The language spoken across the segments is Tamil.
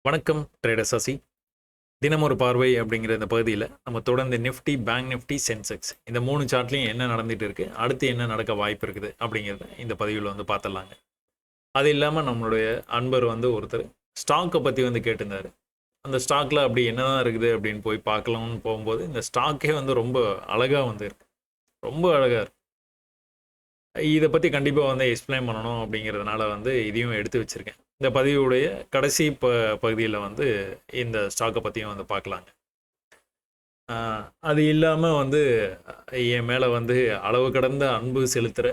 வணக்கம் ட்ரேடர் சசி. தினம் ஒரு பார்வை அப்படிங்கிற இந்த பகுதியில் நம்ம தொடர்ந்து நிஃப்டி, பேங்க் நிஃப்டி, சென்செக்ஸ் இந்த 3 சார்ட்லையும் என்ன நடந்துட்டு இருக்கு, அடுத்து என்ன நடக்க வாய்ப்பு இருக்குது அப்படிங்கிறத இந்த பதிவில் வந்து பார்த்துடலாங்க. அது இல்லாமல் நம்மளுடைய அன்பர் வந்து ஒருத்தர் ஸ்டாக்கை பற்றி வந்து கேட்டிருந்தார். அந்த ஸ்டாக்கில் அப்படி என்னதான் இருக்குது அப்படின்னு போய் பார்க்கலாம்னு போகும்போது இந்த ஸ்டாக்கே வந்து ரொம்ப அழகாக வந்து இருக்கு, ரொம்ப அழகாக இருக்கு. இதை பற்றி கண்டிப்பாக வந்து எக்ஸ்பிளைன் பண்ணணும் அப்படிங்கிறதுனால வந்து இதையும் எடுத்து வச்சுருக்கேன். இந்த பதிவுடைய கடைசி பகுதியில் வந்து இந்த ஸ்டாக்கை பற்றியும் வந்து பார்க்கலாங்க. அது இல்லாமல் வந்து என் மேலே வந்து அளவு கடந்த அன்பு செலுத்துகிற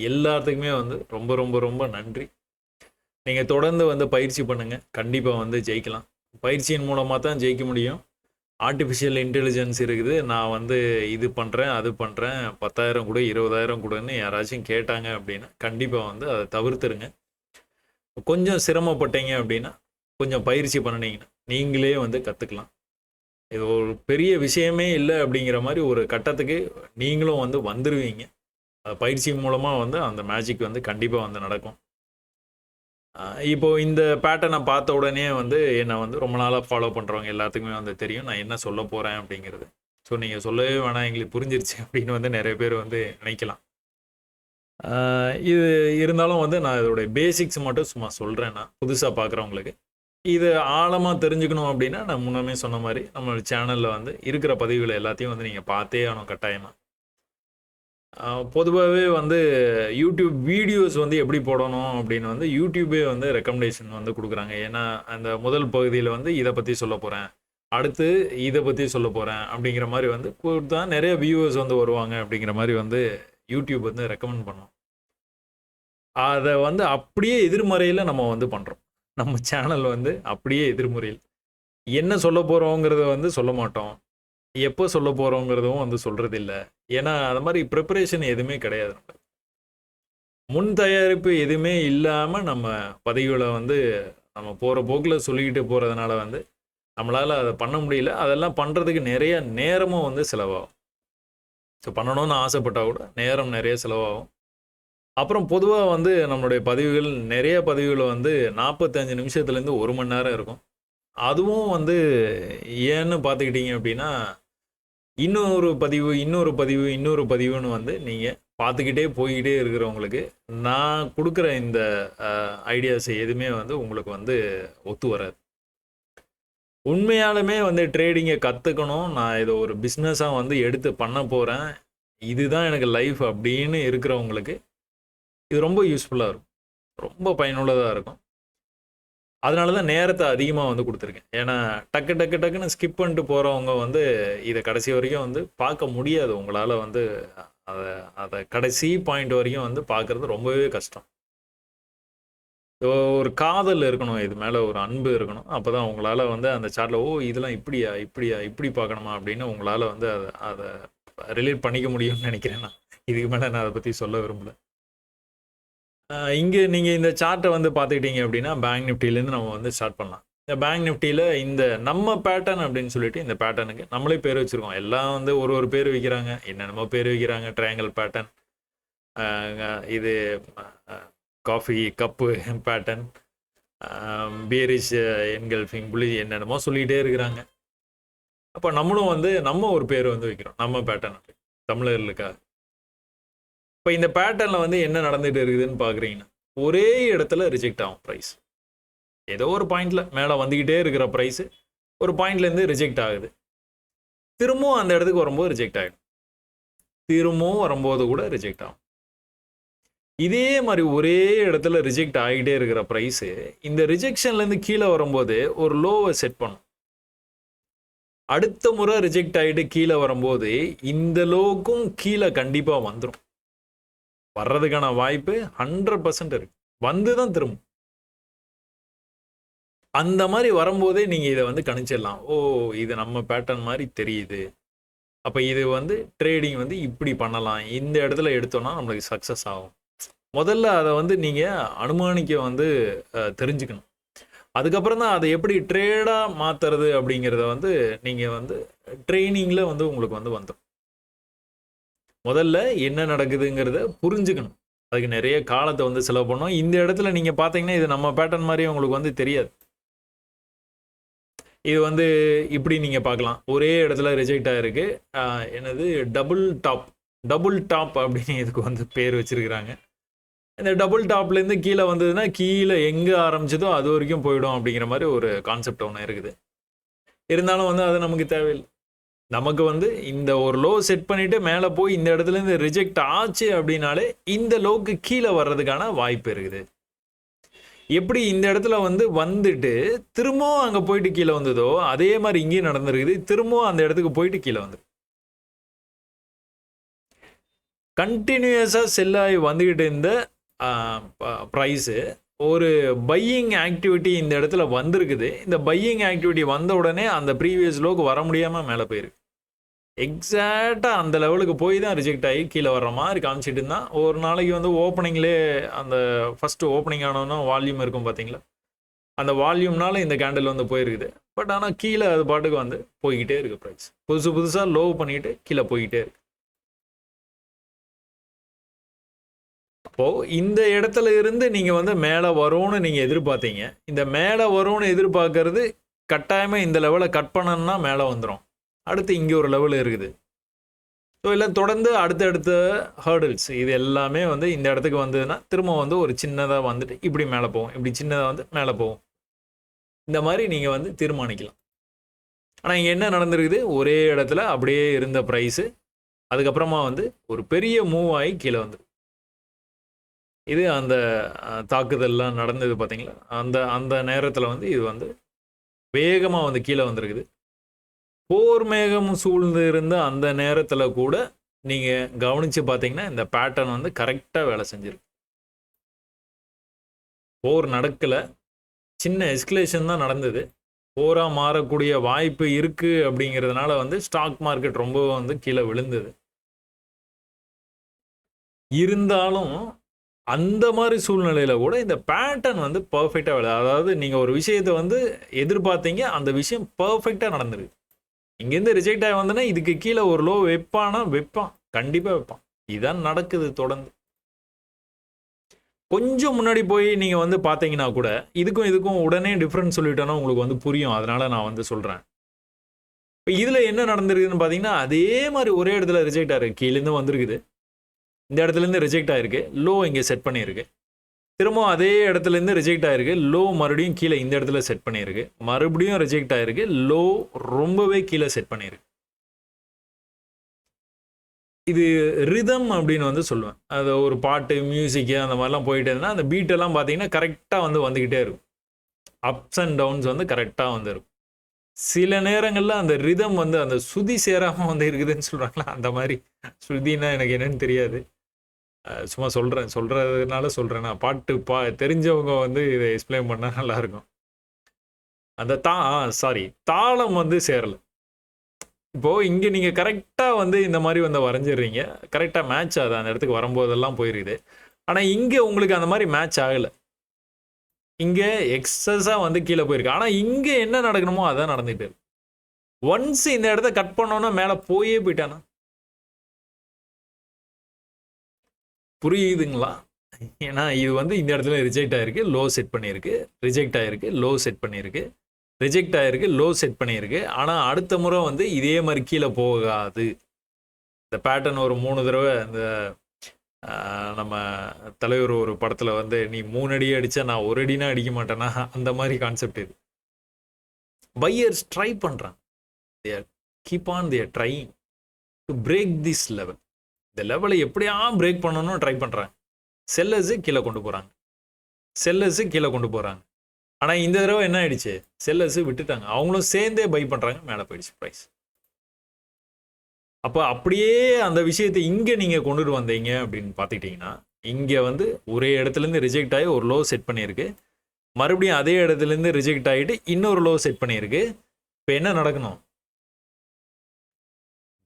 எல்லாத்துக்குமே வந்து ரொம்ப ரொம்ப ரொம்ப நன்றி. நீங்கள் தொடர்ந்து வந்து பயிற்சி பண்ணுங்கள், கண்டிப்பாக வந்து ஜெயிக்கலாம். பயிற்சியின் மூலமாக தான் ஜெயிக்க முடியும். ஆர்டிஃபிஷியல் இன்டெலிஜென்ஸ் இருக்குது, நான் வந்து இது பண்ணுறேன் அது பண்ணுறேன் 10,000 கூட 20,000 கூடன்னு யாராச்சும் கேட்டாங்க அப்படின்னா கண்டிப்பாக வந்து அதை தவிர்த்துருங்க. கொஞ்சம் சிரமப்பட்டீங்க அப்படின்னா கொஞ்சம் பயிற்சி பண்ணினீங்கன்னா நீங்களே வந்து கற்றுக்கலாம். இது ஒரு பெரிய விஷயமே இல்லை அப்படிங்கிற மாதிரி ஒரு கட்டத்துக்கு நீங்களும் வந்து வந்துடுவீங்க. பயிற்சி மூலமாக வந்து அந்த மேஜிக் வந்து கண்டிப்பாக வந்து நடக்கும். இப்போது இந்த பேட்டர்னை பார்த்த உடனே வந்து என்னை வந்து ரொம்ப நாளாக ஃபாலோ பண்ணுறவங்க எல்லாத்துக்குமே வந்து தெரியும் நான் என்ன சொல்ல போகிறேன் அப்படிங்கிறது. ஸோ நீங்கள் சொல்லவே வேணாம், எங்களுக்கு புரிஞ்சிருச்சு அப்படின்னு வந்து நிறைய பேர் வந்து நினைக்கலாம். இது இருந்தாலும் வந்து நான் இதோடைய பேசிக்ஸ் மட்டும் சும்மா சொல்கிறேன். நான் புதுசாக பார்க்குறவங்களுக்கு இது ஆழமாக தெரிஞ்சுக்கணும் அப்படின்னா நான் முன்னமே சொன்ன மாதிரி நம்மளோட சேனலில் வந்து இருக்கிற பதிவுகளை எல்லாத்தையும் வந்து நீங்கள் பார்த்தே ஆகணும் கட்டாயமாக. பொதுவாகவே வந்து யூடியூப் வீடியோஸ் வந்து எப்படி போடணும் அப்படின்னு வந்து யூடியூபே வந்து ரெக்கமெண்டேஷன் வந்து கொடுக்குறாங்க. ஏன்னா அந்த முதல் பகுதியில் வந்து இதை பற்றி சொல்ல போகிறேன், அடுத்து இதை பற்றி சொல்ல போகிறேன் அப்படிங்கிற மாதிரி வந்து கொடுத்தா நிறைய வியூவர்ஸ் வந்து வருவாங்க அப்படிங்கிற மாதிரி வந்து யூடியூப் வந்து ரெக்கமெண்ட் பண்ணோம். அதை வந்து அப்படியே எதிர்மறையில் நம்ம வந்து பண்ணுறோம். நம்ம சேனல் வந்து அப்படியே எதிர்மறையில் என்ன சொல்ல போகிறோங்கிறத வந்து சொல்ல மாட்டோம், எப்போ சொல்ல போகிறோங்கிறதும் வந்து சொல்கிறது இல்லை. ஏன்னா அது மாதிரி ப்ரிப்பரேஷன் எதுவுமே கிடையாது. முன் தயாரிப்பு எதுவுமே இல்லாமல் நம்ம பதிவுகளை வந்து நம்ம போகிற போக்கில் சொல்லிக்கிட்டு போகிறதுனால வந்து நம்மளால் அதை பண்ண முடியல. அதெல்லாம் பண்ணுறதுக்கு நிறைய நேரமும் வந்து செலவாகும். ஸோ பண்ணணும்னு ஆசைப்பட்டால் கூட நேரம் நிறைய செலவாகும். அப்புறம் பொதுவாக வந்து நம்மளுடைய பதிவுகள் நிறைய பதிவுகள் வந்து 45 நிமிஷத்துலேருந்து 1 மணி நேரம் இருக்கும். அதுவும் வந்து ஏன்னு பார்த்துக்கிட்டிங்க அப்படின்னா இன்னொரு பதிவு இன்னொரு பதிவு இன்னொரு பதிவுன்னு வந்து நீங்கள் பார்த்துக்கிட்டே போய்கிட்டே இருக்கிறவங்களுக்கு நான் கொடுக்குற இந்த ஐடியாஸ் எதுவுமே வந்து உங்களுக்கு வந்து ஒத்து வராது. உண்மையாலுமே வந்து ட்ரேடிங்கை கற்றுக்கணும், நான் இதை ஒரு பிஸ்னஸாக வந்து எடுத்து பண்ண போகிறேன், இதுதான் எனக்கு லைஃப் அப்படின்னு இருக்கிறவங்களுக்கு இது ரொம்ப யூஸ்ஃபுல்லாக இருக்கும், ரொம்ப பயனுள்ளதாக இருக்கும். அதனால தான் நேரத்தை அதிகமாக வந்து கொடுத்துருக்கேன். ஏன்னா டக்கு டக்கு டக்குன்னு ஸ்கிப் பண்ணிட்டு போகிறவங்க வந்து இதை கடைசி வரைக்கும் வந்து பார்க்க முடியாது. உங்களால் வந்து அதை அதை கடைசி பாயிண்ட் வரைக்கும் வந்து பார்க்குறது ரொம்பவே கஷ்டம். ஒரு காதல் இருக்கணும், இது மேலே ஒரு அன்பு இருக்கணும். அப்போ தான் உங்களால் வந்து அந்த சார்ட்டில் இதெல்லாம் இப்படியா இப்படியா இப்படி பார்க்கணுமா அப்படின்னு உங்களால் வந்து அதை அதை ரிலேட் பண்ணிக்க முடியும்னு நினைக்கிறேன். நான் இதுக்கு மேலே நான் அதை பற்றி சொல்ல விரும்பல. இங்கே நீங்கள் இந்த சார்ட்டை வந்து பார்த்துக்கிட்டீங்க அப்படின்னா பேங்க் நிஃப்டிலேருந்து நம்ம வந்து ஸ்டார்ட் பண்ணலாம். இந்த பேங்க் நிஃப்டியில் இந்த நம்ம பேட்டர்ன் அப்படின்னு சொல்லிட்டு இந்த பேட்டர்னுக்கு நம்மளே பேர் வச்சுருக்கோம். எல்லாம் வந்து ஒரு ஒரு பேர் வைக்கிறாங்க, என்னென்னமோ பேர் வைக்கிறாங்க. ட்ரையாங்கிள் பேட்டர்ன், இது coffee cup pattern, bearish engulfing புள்ளி என்னென்னமோ சொல்லிகிட்டே இருக்கிறாங்க. அப்போ நம்மளும் வந்து நம்ம ஒரு பேர் வந்து வைக்கிறோம், நம்ம பேட்டர்ன் தமிழர்களுக்காக. இப்போ இந்த பேட்டர்னில் வந்து என்ன நடந்துகிட்டு இருக்குதுன்னு பார்க்குறீங்கன்னா ஒரே இடத்துல ரிஜெக்ட் ஆகும் ப்ரைஸ். ஏதோ ஒரு பாயிண்டில் மேலே வந்துக்கிட்டே இருக்கிற ப்ரைஸு ஒரு பாயிண்ட்லேருந்து ரிஜெக்ட் ஆகுது, திரும்பவும் அந்த இடத்துக்கு வரும்போது ரிஜெக்ட் ஆகிடும், திரும்பவும் வரும்போது கூட ரிஜெக்ட் ஆகும். இதே மாதிரி ஒரே இடத்துல ரிஜெக்ட் ஆகிட்டே இருக்கிற ப்ரைஸு இந்த ரிஜெக்ஷன்லேருந்து கீழே வரும்போது ஒரு லோவை செட் பண்ணும். அடுத்த முறை ரிஜெக்ட் ஆகிட்டு கீழே வரும்போது இந்த லோவுக்கும் கீழே கண்டிப்பாக வந்துடும். வர்றதுக்கான வாய்ப்பு 100% இருக்கு, வந்து தான் திரும்பும். அந்த மாதிரி வரும்போதே நீங்கள் இதை வந்து கணிச்சிடலாம். இது நம்ம பேட்டர்ன் மாதிரி தெரியுது, அப்போ இது வந்து ட்ரேடிங் வந்து இப்படி பண்ணலாம், இந்த இடத்துல எடுத்தோன்னா நம்மளுக்கு சக்ஸஸ் ஆகும். முதல்ல அதை வந்து நீங்கள் அனுமானிக்க வந்து தெரிஞ்சுக்கணும். அதுக்கப்புறம் தான் அதை எப்படி ட்ரேடாக மாற்றுறது அப்படிங்கிறத வந்து நீங்கள் வந்து ட்ரைனிங்கில் வந்து உங்களுக்கு வந்து வந்துடும். முதல்ல என்ன நடக்குதுங்கிறத புரிஞ்சுக்கணும், அதுக்கு நிறைய காலத்தை வந்து செலவு பண்ணோம். இந்த இடத்துல நீங்கள் பார்த்தீங்கன்னா இது நம்ம பேட்டர்ன் மாதிரி உங்களுக்கு வந்து தெரியாது. இது வந்து இப்படி நீங்கள் பார்க்கலாம். ஒரே இடத்துல ரிஜெக்ட் ஆகிருக்கு. என்னது டபுள் டாப் அப்படின்னு இதுக்கு வந்து பேர் வச்சிருக்கிறாங்க. இந்த டபுள் டாப்லேருந்து கீழே வந்ததுன்னா கீழே எங்கே ஆரம்பிச்சதோ அது வரைக்கும் போயிடும் அப்படிங்கிற மாதிரி ஒரு கான்செப்ட் ஒன்று இருக்குது. இருந்தாலும் வந்து அது நமக்கு தேவையில்லை. நமக்கு வந்து இந்த ஒரு லோ செட் பண்ணிவிட்டு மேலே போய் இந்த இடத்துலேருந்து ரிஜெக்ட் ஆச்சு அப்படின்னாலே இந்த லோக்கு கீழே வர்றதுக்கான வாய்ப்பு இருக்குது. எப்படி இந்த இடத்துல வந்து வந்துட்டு திரும்பவும் அங்கே போயிட்டு கீழே வந்ததோ அதே மாதிரி இங்கேயும் நடந்திருக்குது. திரும்பவும் அந்த இடத்துக்கு போயிட்டு கீழே வந்து கண்டினியூஸாக செல்லாகி வந்துக்கிட்டு இருந்த ப்ரைஸு ஒரு பையிங் ஆக்டிவிட்டி இந்த இடத்துல வந்திருக்குது. இந்த பையிங் ஆக்டிவிட்டி வந்த உடனே அந்த ப்ரீவியஸ் லோக்கு வர முடியாமல் மேலே போயிருக்கு. எக்ஸாக்டாக அந்த லெவலுக்கு போய் தான் ரிஜெக்ட் ஆகி கீழே வர்ற மாதிரி காமிச்சிட்டு இருந்தால் ஒரு நாளைக்கு வந்து ஓப்பனிங்லேயே அந்த ஃபஸ்ட்டு ஓப்பனிங் ஆனோன்னா வால்யூம் இருக்கும் பார்த்தீங்களா, அந்த வால்யூம்னால இந்த கேண்டில் வந்து போயிருக்குது. பட் ஆனால் கீழே அது பாட்டுக்கு வந்து போய்கிட்டே இருக்குது. ப்ரைஸ் புதுசாக லோ பண்ணிட்டு கீழே போய்கிட்டே இருக்கு. அப்போது இந்த இடத்துல இருந்து நீங்கள் வந்து மேலே வரும்னு நீங்கள் எதிர்பார்த்தீங்க. இந்த மேலே வரும்னு எதிர்பார்க்கறது கட்டாயமாக இந்த லெவலை கட் பண்ணணும்னா மேலே வந்துடும். அடுத்து இங்கே ஒரு லெவல் இருக்குது. ஸோ இல்லை தொடர்ந்து அடுத்தடுத்த ஹர்டில்ஸ் இது எல்லாமே வந்து இந்த இடத்துக்கு வந்ததுன்னா திரும்ப வந்து ஒரு சின்னதாக வந்துட்டு இப்படி மேலே போகும், இப்படி சின்னதாக வந்து மேலே போகும். இந்த மாதிரி நீங்கள் வந்து தீர்மானிக்கலாம். ஆனால் இங்கே என்ன நடந்திருக்குது, ஒரே இடத்துல அப்படியே இருந்த ப்ரைஸு அதுக்கப்புறமா வந்து ஒரு பெரிய மூவ் ஆகி கீழே வந்து இது அந்த தாக்குதல்லாம் நடந்தது பார்த்தீங்களா, அந்த அந்த நேரத்தில் வந்து இது வந்து வேகமாக வந்து கீழே வந்திருக்குது. போர் மேகம் சூழ்ந்து இருந்த அந்த நேரத்தில் கூட நீங்கள் கவனித்து பார்த்தீங்கன்னா இந்த பேட்டர்ன் வந்து கரெக்டாக வேலை செஞ்சிருக்கு. போர் நடக்கலை, சின்ன எஸ்கலேஷன் தான் நடந்தது. போராக மாறக்கூடிய வாய்ப்பு இருக்குது அப்படிங்கிறதுனால வந்து ஸ்டாக் மார்க்கெட் ரொம்ப வந்து கீழே விழுந்தது. இருந்தாலும் அந்த மாதிரி சூழ்நிலையில் கூட இந்த பேட்டர்ன் வந்து பர்ஃபெக்டாக வேலை. அதாவது நீங்கள் ஒரு விஷயத்தை வந்து எதிர்பார்த்தீங்க, அந்த விஷயம் பர்ஃபெக்டாக நடந்துருக்கு. இங்கேருந்து ரிஜெக்ட் ஆகி வந்தோன்னா இதுக்கு கீழே ஒரு லோ வைப்பான், கண்டிப்பாக வைப்பான். இதுதான் நடக்குது தொடர்ந்து. கொஞ்சம் முன்னாடி போய் நீங்கள் வந்து பார்த்தீங்கன்னா கூட இதுக்கும் உடனே டிஃப்ரென்ஸ் சொல்லிட்டோன்னா உங்களுக்கு வந்து புரியும். அதனால் நான் வந்து சொல்கிறேன். இப்போ இதில் என்ன நடந்திருக்குதுன்னு பார்த்தீங்கன்னா அதே மாதிரி ஒரே இடத்துல ரிஜெக்ட் ஆகிருக்கு. கீழேருந்து வந்திருக்குது, இந்த இடத்துலேருந்து ரிஜெக்ட் ஆகிருக்கு, லோ இங்கே செட் பண்ணியிருக்கு. திரும்பவும் அதே இடத்துலேருந்து ரிஜெக்ட் ஆகிருக்கு, லோ மறுபடியும் கீழே இந்த இடத்துல செட் பண்ணியிருக்கு, மறுபடியும் ரிஜெக்ட் ஆகிருக்கு, லோ ரொம்பவே கீழே செட் பண்ணியிருக்கு. இது ரிதம் அப்படின்னு வந்து சொல்லுவேன். அது ஒரு பாட்டு மியூசிக்கு அந்த மாதிரிலாம் போயிட்டே இருந்தால் அந்த பீட்டெல்லாம் பார்த்தீங்கன்னா கரெக்டாக வந்து வந்துக்கிட்டே இருக்கும். அப்ஸ் அண்ட் டவுன்ஸ் வந்து கரெக்டாக வந்து இருக்கும். சில நேரங்களில் அந்த ரிதம் வந்து அந்த சுதி சேராமல் வந்து இருக்குதுன்னு சொல்கிறாங்களா, அந்த மாதிரி. ஸ்ருதினா எனக்கு என்னன்னு தெரியாது, சும்மா சொல்கிறதுனால சொல்கிறேன். நான் பாட்டு தெரிஞ்சவங்க வந்து இதை எக்ஸ்பிளைன் பண்ணால் நல்லாயிருக்கும். அந்த தாளம் வந்து சேரலை. இப்போது இங்கே நீங்கள் கரெக்டாக வந்து இந்த மாதிரி வந்து வரைஞ்சிடுறீங்க, கரெக்டாக மேட்ச் ஆகுது, அந்த இடத்துக்கு வரும்போதெல்லாம் போயிருக்குது. ஆனால் இங்கே உங்களுக்கு அந்த மாதிரி மேட்ச் ஆகலை, இங்கே எக்ஸஸாக வந்து கீழே போயிருக்கு. ஆனால் இங்கே என்ன நடக்கணுமோ அதான் நடந்துகிட்டு இருக்கு. ஒன்ஸ் இந்த இடத்த கட் பண்ணோன்னா மேலே போயிட்டானா, புரியுதுங்களா? ஏன்னா இது வந்து இந்த இடத்துல ரிஜெக்ட் ஆகிருக்கு, லோ செட் பண்ணியிருக்கு, ரிஜெக்ட் ஆகிருக்கு, லோ செட் பண்ணியிருக்கு, ரிஜெக்ட் ஆகிருக்கு, லோ செட் பண்ணியிருக்கு. ஆனால் அடுத்த முறை வந்து இதே மாதிரி கீழே போகாது. இந்த பேட்டர்ன் ஒரு 3 தடவை இந்த நம்ம தலைவர் ஒரு படத்தில் வந்து நீ 3 அடி அடித்தா நான் 1 அடினா அடிக்க மாட்டேன்னா அந்த மாதிரி கான்செப்ட் இது. பையர்ஸ் ட்ரை பண்ணுறாங்க, keep on their trying to break this level. இந்த லெவலை எப்படியா பிரேக் பண்ணணும்னு ட்ரை பண்ணுறாங்க. செல்லர்ஸு கீழே கொண்டு போகிறாங்க. ஆனால் இந்த தடவை என்ன ஆயிடுச்சு, செல்லர்ஸு விட்டுட்டாங்க, அவங்களும் சேர்ந்தே பை பண்ணுறாங்க, மேலே போயிடுச்சு ப்ரைஸ். அப்போ அப்படியே அந்த விஷயத்தை இங்கே நீங்கள் கொண்டுட்டு வந்தீங்க அப்படின்னு பார்த்துக்கிட்டிங்கன்னா இங்கே வந்து ஒரே இடத்துலேருந்து ரிஜெக்ட் ஆகி ஒரு லோ செட் பண்ணியிருக்கு, மறுபடியும் அதே இடத்துலேருந்து ரிஜெக்ட் ஆகிட்டு இன்னொரு லோ செட் பண்ணியிருக்கு. இப்போ என்ன நடக்கணும்,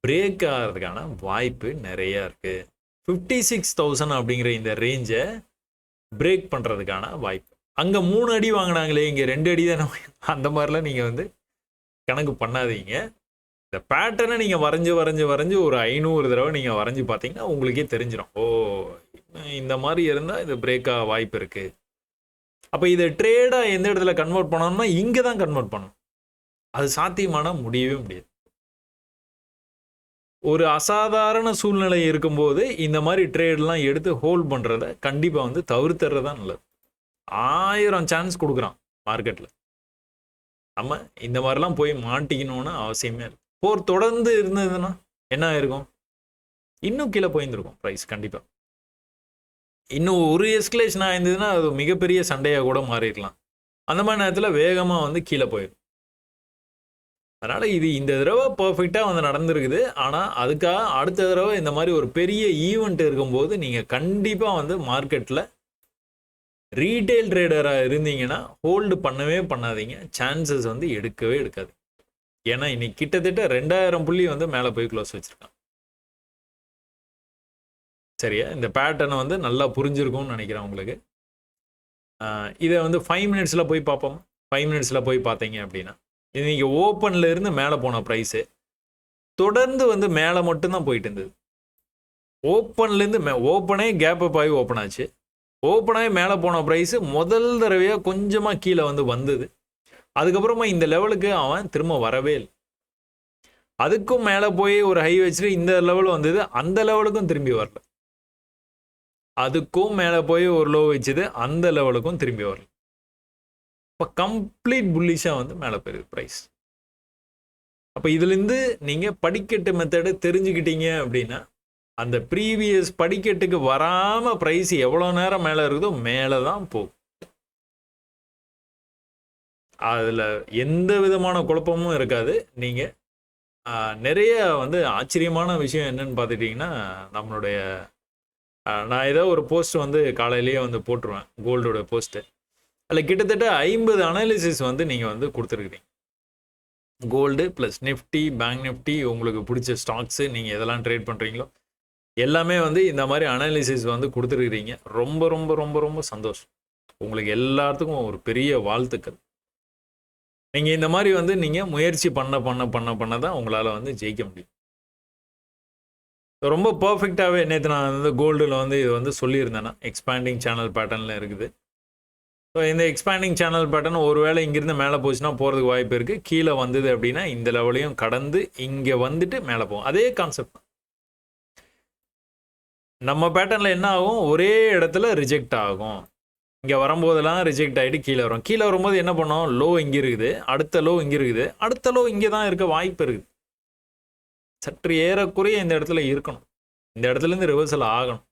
பிரேக் ஆகிறதுக்கான வாய்ப்பு நிறையா இருக்குது. 56,000 அப்படிங்கிற இந்த ரேஞ்சை பிரேக் பண்ணுறதுக்கான வாய்ப்பு. அங்கே 3 அடி வாங்கினாங்களே, இங்கே 2 அடி தானே, அந்த மாதிரிலாம் நீங்கள் வந்து கணக்கு பண்ணாதீங்க. இந்த பேட்டர்னை நீங்கள் வரைஞ்சி ஒரு 500 தடவை நீங்கள் வரைஞ்சி பார்த்தீங்கன்னா உங்களுக்கே தெரிஞ்சிடும், ஓ இந்த மாதிரி இருந்தால் இது பிரேக்காக வாய்ப்பு இருக்குது. அப்போ இதை ட்ரேடாக எந்த இடத்துல கன்வெர்ட் பண்ணணும்னா இங்கே தான் கன்வெர்ட் பண்ணணும். அது சாத்தியமான முடியவே முடியாது. ஒரு அசாதாரண சூழ்நிலை இருக்கும்போது இந்த மாதிரி ட்ரேட்லாம் எடுத்து ஹோல்ட் பண்ணுறத கண்டிப்பாக வந்து தவிர்த்துறது தான் நல்லது. 1000 சான்ஸ் கொடுக்குறான் மார்க்கெட்டில். நம்ம இந்த மாதிரிலாம் போய் மாட்டிக்கணும்னு அவசியமே இல்லை. போர் தொடர்ந்து இருந்ததுன்னா என்ன ஆயிருக்கும்? இன்னும் கீழே போயிருந்திருக்கும் ப்ரைஸ். கண்டிப்பாக இன்னும் ஒரு எஸ்கலேஷன் ஆயிருந்ததுன்னா அது மிகப்பெரிய சண்டையாக கூட மாறிடலாம். அந்த மாதிரி நேரத்தில் வேகமாக வந்து கீழே போயிடும். அதனால் இது இந்த தடவை பர்ஃபெக்டாக வந்து நடந்திருக்குது. ஆனால் அதுக்காக அடுத்த தடவை இந்த மாதிரி ஒரு பெரிய ஈவெண்ட் இருக்கும்போது நீங்கள் கண்டிப்பாக வந்து மார்க்கெட்டில் ரீட்டைல் ட்ரேடராக இருந்தீங்கன்னா ஹோல்டு பண்ணவே பண்ணாதீங்க. சான்சஸ் வந்து எடுக்கவே எடுக்காது. ஏன்னா இன்னைக்கு கிட்டத்தட்ட 2000 புள்ளி வந்து மேலே போய் க்ளோஸ் வச்சுருக்கான். சரியா? இந்த பேட்டர்னை வந்து நல்லா புரிஞ்சிருக்கும்னு நினைக்கிறேன் உங்களுக்கு. இதை வந்து 5 மினிட்ஸில் போய் பார்ப்போம். 5 மினிட்ஸில் போய் பார்த்தீங்க அப்படின்னா இன்னைக்கு ஓப்பனில் இருந்து மேலே போன ப்ரைஸு தொடர்ந்து வந்து மேலே மட்டும்தான் போயிட்டு இருந்தது. ஓப்பன்லேருந்து ஓப்பனே கேப் அப் ஆகி ஓப்பன் ஆச்சு. ஓப்பனாகி மேலே போன ப்ரைஸு முதல் தடவையாக கொஞ்சமாக கீழே வந்து வந்தது. அதுக்கப்புறமா இந்த லெவலுக்கு அவன் திரும்ப வரவே இல்லை. அதுக்கும் மேலே போய் ஒரு ஹை வச்சுட்டு இந்த லெவல் வந்தது, அந்த லெவலுக்கும் திரும்பி வரல. அதுக்கும் மேலே போய் ஒரு லோ வச்சுது, அந்த லெவலுக்கும் திரும்பி வரல. இப்போ கம்ப்ளீட் புல்லிஷாக வந்து மேலே போயிருக்கு ப்ரைஸ். அப்போ இதுலேருந்து நீங்கள் படிக்கட்டு மெத்தடு தெரிஞ்சுக்கிட்டீங்க அப்படின்னா அந்த ப்ரீவியஸ் படிக்கட்டுக்கு வராமல் ப்ரைஸ் எவ்வளோ நேரம் மேலே இருக்குதோ மேலே தான் போகும். அதில் எந்த விதமான குழப்பமும் இருக்காது. நீங்கள் நிறைய வந்து ஆச்சரியமான விஷயம் என்னன்னு பார்த்துட்டிங்கன்னா நம்மளுடைய நான் ஏதோ ஒரு போஸ்ட் வந்து காலையிலேயே வந்து போட்டுருவேன், கோல்டோட போஸ்ட்டு. அதில் கிட்டத்தட்ட 50 அனாலிசிஸ் வந்து நீங்கள் வந்து கொடுத்துருக்குறீங்க. Gold plus Nifty, bank Nifty, உங்களுக்கு பிடிச்ச ஸ்டாக்ஸு, நீங்கள் எதெல்லாம் ட்ரேட் பண்ணுறீங்களோ எல்லாமே வந்து இந்த மாதிரி அனாலிசிஸ் வந்து கொடுத்துருக்குறீங்க. ரொம்ப ரொம்ப ரொம்ப ரொம்ப சந்தோஷம். உங்களுக்கு எல்லாத்துக்கும் ஒரு பெரிய வாழ்த்துக்கள். நீங்கள் இந்த மாதிரி வந்து நீங்கள் முயற்சி பண்ண பண்ண பண்ண பண்ண தான் உங்களால் வந்து ஜெயிக்க முடியும். ரொம்ப பர்ஃபெக்டாகவே நேற்று நான் வந்து கோல்டில் வந்து இது வந்து சொல்லியிருந்தேன்னா எக்ஸ்பேண்டிங் சேனல் பேட்டர்னில் இருக்குது. ஸோ இந்த எக்ஸ்பேண்டிங் சேனல் பேட்டர்ன் ஒருவேளை இங்கிருந்து மேலே போச்சுன்னா போகிறதுக்கு வாய்ப்பு இருக்குது. கீழே வந்தது அப்படின்னா இந்த லெவலையும் கடந்து இங்கே வந்துட்டு மேலே போகும். அதே கான்செப்ட் தான். நம்ம பேட்டர்னில் என்ன ஆகும்? ஒரே இடத்துல ரிஜெக்ட் ஆகும். இங்கே வரும்போதெல்லாம் ரிஜெக்ட் ஆகிட்டு கீழே வரும். கீழே வரும்போது என்ன பண்ணோம்? லோ இங்கே இருக்குது, அடுத்த லோ இங்கே இருக்குது, அடுத்த லோ இங்கே தான் இருக்க வாய்ப்பு இருக்குது. சற்று ஏறக்குறைய இந்த இடத்துல இருக்கணும். இந்த இடத்துலேருந்து ரிவர்சல் ஆகணும்.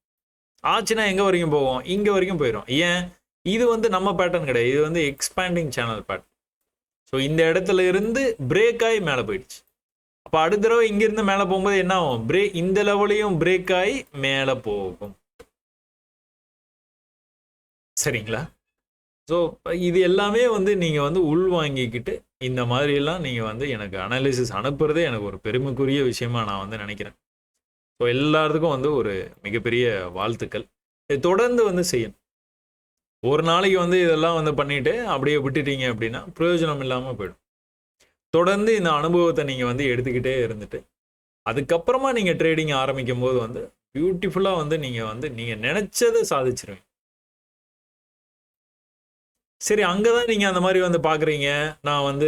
ஆச்சுன்னா எங்கே வரைக்கும் போகும்? இங்கே வரைக்கும் போயிடும். ஏன்? இது வந்து நம்ம பேட்டர்ன் கிடையாது, இது வந்து எக்ஸ்பேண்டிங் சேனல் பேட்டர்ன். ஸோ இந்த இடத்துல இருந்து பிரேக் ஆகி மேலே போயிடுச்சு. அப்போ அடுத்த தடவை இங்கிருந்து மேலே போகும்போது என்ன ஆகும்? இந்த லெவலையும் பிரேக் ஆகி மேலே போகும். சரிங்களா? ஸோ இது எல்லாமே வந்து நீங்கள் வந்து உள்வாங்கிக்கிட்டு இந்த மாதிரிலாம் நீங்கள் வந்து எனக்கு அனாலிசிஸ் அனுப்புறதே எனக்கு ஒரு பெருமைக்குரிய விஷயமா நான் வந்து நினைக்கிறேன். ஸோ எல்லாத்துக்கும் வந்து ஒரு மிகப்பெரிய வாழ்த்துக்கள். இதை தொடர்ந்து வந்து செய்யணும். ஒரு நாளைக்கு வந்து இதெல்லாம் வந்து பண்ணிவிட்டு அப்படியே விட்டுட்டீங்க அப்படின்னா பிரயோஜனம் இல்லாமல் போயிடும். தொடர்ந்து இந்த அனுபவத்தை நீங்கள் வந்து எடுத்துக்கிட்டே இருந்துட்டு அதுக்கப்புறமா நீங்கள் ட்ரேடிங் ஆரம்பிக்கும் போது வந்து பியூட்டிஃபுல்லாக வந்து நீங்கள் நினச்சதை சாதிச்சிருவீங்க. சரி, அங்கே தான் நீங்கள் அந்த மாதிரி வந்து பார்க்குறீங்க. நான் வந்து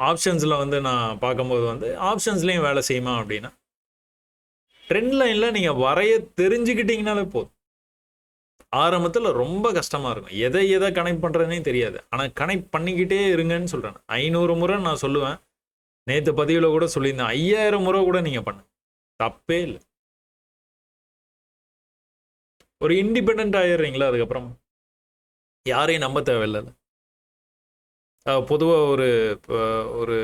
ஆப்ஷன்ஸில் வந்து நான் பார்க்கும்போது வந்து ஆப்ஷன்ஸ்லேயும் வேலை செய்யுமா அப்படின்னா ட்ரெண்ட் லைனில் நீங்கள் வரைய தெரிஞ்சுக்கிட்டீங்கனாலே போதும். ஆரம்பத்தில் ரொம்ப கஷ்டமாக இருக்கும். எதை கனெக்ட் பண்ணுறதுனே தெரியாது. ஆனால் கனெக்ட் பண்ணிக்கிட்டே இருங்கன்னு சொல்கிறேன். 500 முறை நான் சொல்லுவேன். நேற்று பதிவில் கூட சொல்லியிருந்தேன். 5000 முறை கூட நீங்கள் பண்ணுங்க, தப்பே இல்லை. ஒரு இண்டிபெண்ட் ஆயிடுறீங்களா? அதுக்கப்புறம் யாரையும் நம்ப தேவையில்லை. பொதுவாக ஒரு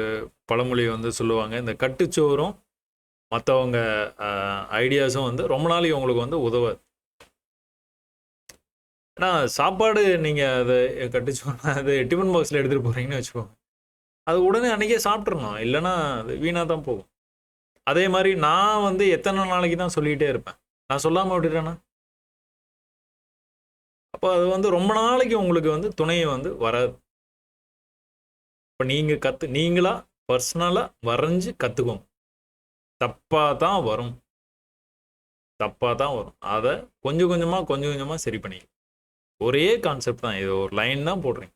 பழமொழி வந்து சொல்லுவாங்க, இந்த கட்டுச்சோறும் மற்றவங்க ஐடியாஸும் வந்து ரொம்ப நாளைக்கு உங்களுக்கு வந்து உதவாது. ஏன்னா சாப்பாடு நீங்கள் அதை கட்டுச்சோறு அது டிஃபன் பாக்ஸில் எடுத்துகிட்டு போகிறீங்கன்னு வச்சுக்கோங்க, அது உடனே அன்றைக்கே சாப்பிட்றணும், இல்லைன்னா அது வீணாக தான் போகும். அதே மாதிரி நான் வந்து எத்தனை நாளைக்கு தான் சொல்லிகிட்டே இருப்பேன். நான் சொல்லாமல் விட்டுட்டேன்னா அப்போ அது வந்து ரொம்ப நாளைக்கு உங்களுக்கு வந்து துணையை வந்து வராது. இப்போ நீங்கள் நீங்களா பர்சனலாக வரைஞ்சி கற்றுக்கோங்க. தப்பாக தான் வரும். அதை கொஞ்சம் கொஞ்சமாக சரி பண்ணிக்கலாம். ஒரே கான்செப்ட் தான். இது ஒரு லைன் தான் போடுறீங்க.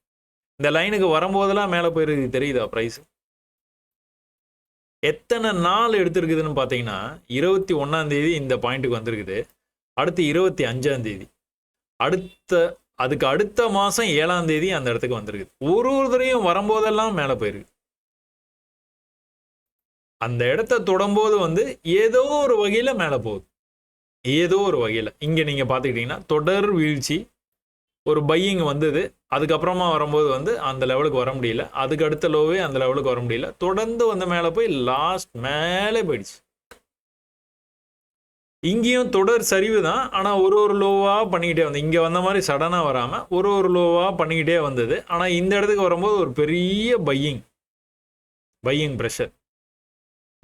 இந்த லைனுக்கு வரும்போதெல்லாம் மேலே போயிருக்கு தெரியுதா ப்ரைஸ்? எத்தனை நாள் எடுத்திருக்குதுன்னு பார்த்தீங்கன்னா 21ஆம் தேதி இந்த பாயிண்ட்டுக்கு வந்திருக்குது. அடுத்து 25ஆம் தேதி, அதுக்கு அடுத்த மாதம் 7ஆம் தேதி அந்த இடத்துக்கு வந்திருக்குது. ஒரு தடவையும் வரும்போதெல்லாம் மேலே போயிருக்கு. அந்த இடத்த தொடும்போது வந்து ஏதோ ஒரு வகையில் மேலே போகுது, ஏதோ ஒரு வகையில். இங்கே நீங்கள் பார்த்துக்கிட்டிங்கன்னா தொடர் வீழ்ச்சி, ஒரு பையிங் வந்தது, அதுக்கப்புறமா வரும்போது வந்து அந்த லெவலுக்கு வர முடியல, அதுக்கு அடுத்த லோவே அந்த லெவலுக்கு வர முடியல, தொடர்ந்து வந்து மேலே போய் லாஸ்ட் மேலே போயிடுச்சு. இங்கேயும் தொடர் சரிவு தான், ஆனால் ஒரு லோவாக பண்ணிக்கிட்டே வந்து இங்கே வந்த மாதிரி சடனாக வராமல் ஒரு லோவாக பண்ணிக்கிட்டே வந்தது. ஆனால் இந்த இடத்துக்கு வரும்போது ஒரு பெரிய பையிங் ப்ரெஷர்.